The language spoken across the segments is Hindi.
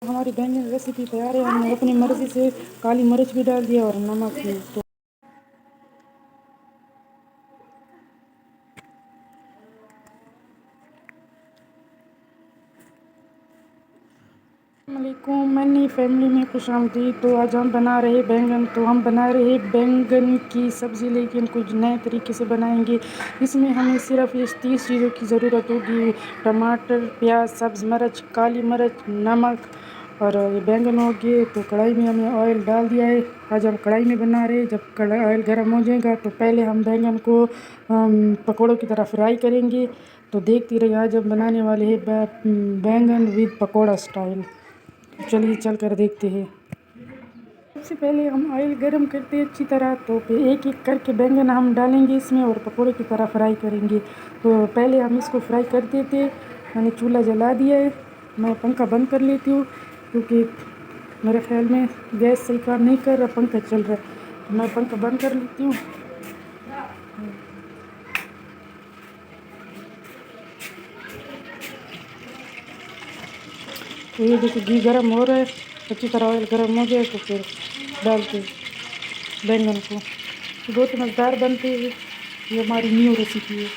हमारी बैंगन रेसिपी तैयार है। हमने अपनी मर्ज़ी से काली मिर्च भी डाल दिया और नमक भी। तो अस्सलामुअलैकुम, मैंने फैमिली में खुशामदीद। तो आज हम बना रहे बैंगन। तो हम बना रहे बैंगन की सब्ज़ी, लेकिन कुछ नए तरीके से बनाएंगे। इसमें हमें सिर्फ इस 30 चीज़ों की ज़रूरत होगी: टमाटर, प्याज, सब्ज़ मिर्च, काली मिर्च, नमक और ये बैंगन हो गए। तो कढ़ाई में हमने ऑयल डाल दिया है। आज हम कढ़ाई में बना रहे हैं। जब कढ़ाई ऑयल गर्म हो जाएगा तो पहले हम बैंगन को पकौड़ों की तरह फ्राई करेंगे। तो देखती रहिए, आज हम बनाने वाले हैं बैंगन विद पकौड़ा स्टाइल। चलिए चल कर देखते हैं। सबसे पहले हम ऑयल गरम करते हैं अच्छी तरह। तो फिर एक एक करके बैंगन हम डालेंगे इसमें और पकोड़े की तरह फ्राई करेंगे। तो पहले हम इसको फ्राई कर देते। मैंने चूल्हा जला दिया है। मैं पंखा बंद कर लेती हूँ क्योंकि मेरे ख्याल में गैस सही काम नहीं कर रहा, पंखा चल रहा है। तो मैं पंखा बंद कर लेती हूँ। तो ये देखिए घी गरम हो रहा है। अच्छी तरह ऑयल गरम हो जाए तो फिर डालते बैंगन को। तो बहुत मज़ेदार बनते हैं। ये हमारी न्यू रेसिपी है।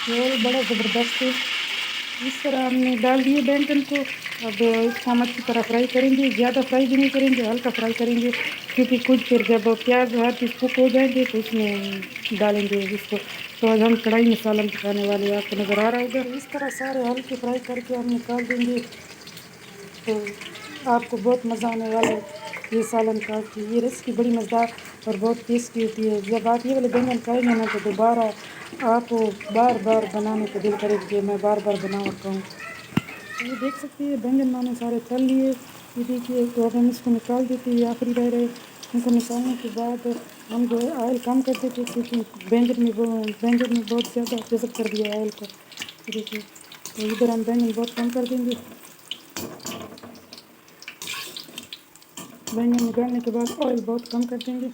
ये बड़ा ज़बरदस्त है। इस तरह हमने डाल दिए बैंगन को। अब इसको हम अच्छी तरह फ्राई करेंगे। ज़्यादा फ्राई भी नहीं करेंगे, हल्का फ्राई करेंगे क्योंकि कुछ फिर जब प्याज हर चीज़ कुक हो जाएंगे तो इसमें डालेंगे इसको। तो आज हम कढ़ाई में सालन पकाने वाले हैं, आपको नज़र आ रहा होगा। इस तरह सारे हल्के फ्राई करके हम निकाल देंगे। तो आपको बहुत मज़ा आने वाला है ये सालन खा के। ये रेसिपी बड़ी मज़ेदार और बहुत टेस्टी होती है। जब आप ये वाले बैंगन खाएंगे ना तो दोबारा आपको बार बार बनाने का दिल करेगा कि मैं बार बार बना सकता हूँ। तो ये देख सकते हैं बैंगन मैंने सारे तल लिए। ये देखिए, तो अब हम इसको निकाल देते हैं। आखिरी रह रहे इनको निकालने के बाद हम जो है ऑयल कम कर देते क्योंकि बैंगन में बहुत ज़्यादा जज़ब कर दिया ऑयल को। तो देखिए, तो इधर हम बैंगन बहुत कम कर देंगे। बैंगन निकालने के बाद ऑयल बहुत कम कर देंगे।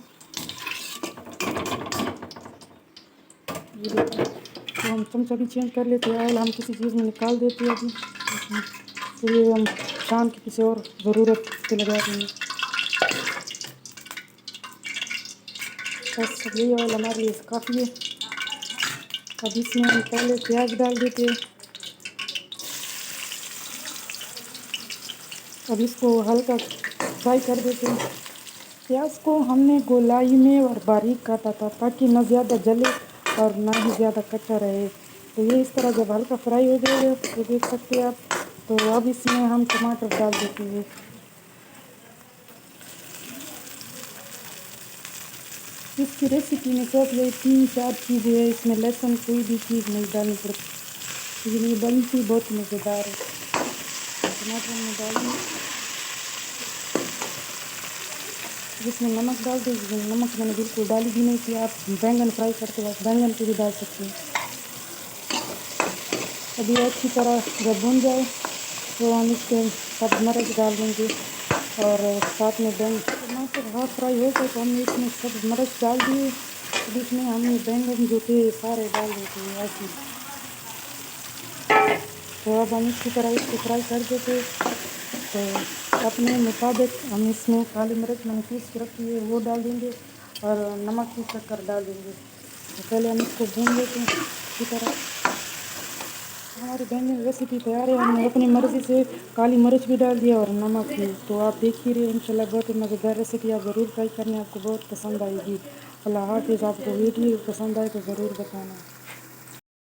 ये देखिए, तो हम चमचा भी चेंज कर लेते हैं। ऑयल हम किसी चीज़ में निकाल देते हैं अभी। तो ये हम शाम की किसी और ज़रूरत पे लगा देंगे। बस ये ऑयल हमारे लिए काफ़ी है। अब इसमें हम पहले प्याज डाल देते हैं। अब इसको हल्का फ्राई कर देते हैं। प्याज को हमने गोलाई में और बारीक काटा था ताकि ना ज़्यादा जले और ना ही ज़्यादा कच्चा रहे। तो ये इस तरह जब हल्का फ्राई हो जाएगा तो देख सकते हैं आप। तो अब इसमें हम टमाटर डाल देते हैं। इसकी रेसिपी में सिर्फ ये 3-4 चीज़ें हैं। इसमें लहसुन कोई भी चीज़ नहीं डालनी पड़ती। ये बनती बहुत मज़ेदार है। टमाटर में डाल दी। जिसमें नमक डाल दी। नमक मैंने बिल्कुल डाली भी नहीं थी। आप बैंगन फ्राई करते वक्त बैंगन को भी डाल सकते हैं। अभी अच्छी तरह जब भुन जाए तो हम इसके सब मिर्च डाल देंगे और साथ में टमाटर हाफ फ्राई हो गए तो हमने इसमें सब मिर्च डाल दिए। अब इसमें हमने बैंगन जो थे सारे डाल देते हैं ऐसे। तो अब हम इसी तरह इसको फ्राई कर देते। तो अपने मुताबिक हम इसमें काली मिर्च मैंने पीस के रखी है वो डाल देंगे और नमक की शक्कर डाल देंगे। तो पहले हम इसको भून लेते हैं इसी तरह। हमारी बैंगन रेसिपी तैयार है। हमने अपनी मर्ज़ी से काली मिर्च भी डाल दिया और नमक भी। तो आप देख ही रहे इंशाल्लाह बहुत ही मज़ेदार रेसिपी। आप ज़रूर ट्राई करने, आपको बहुत पसंद आएगी। अल्लाह हाफ़िज़। आपको वीडियो पसंद आए तो ज़रूर बताना।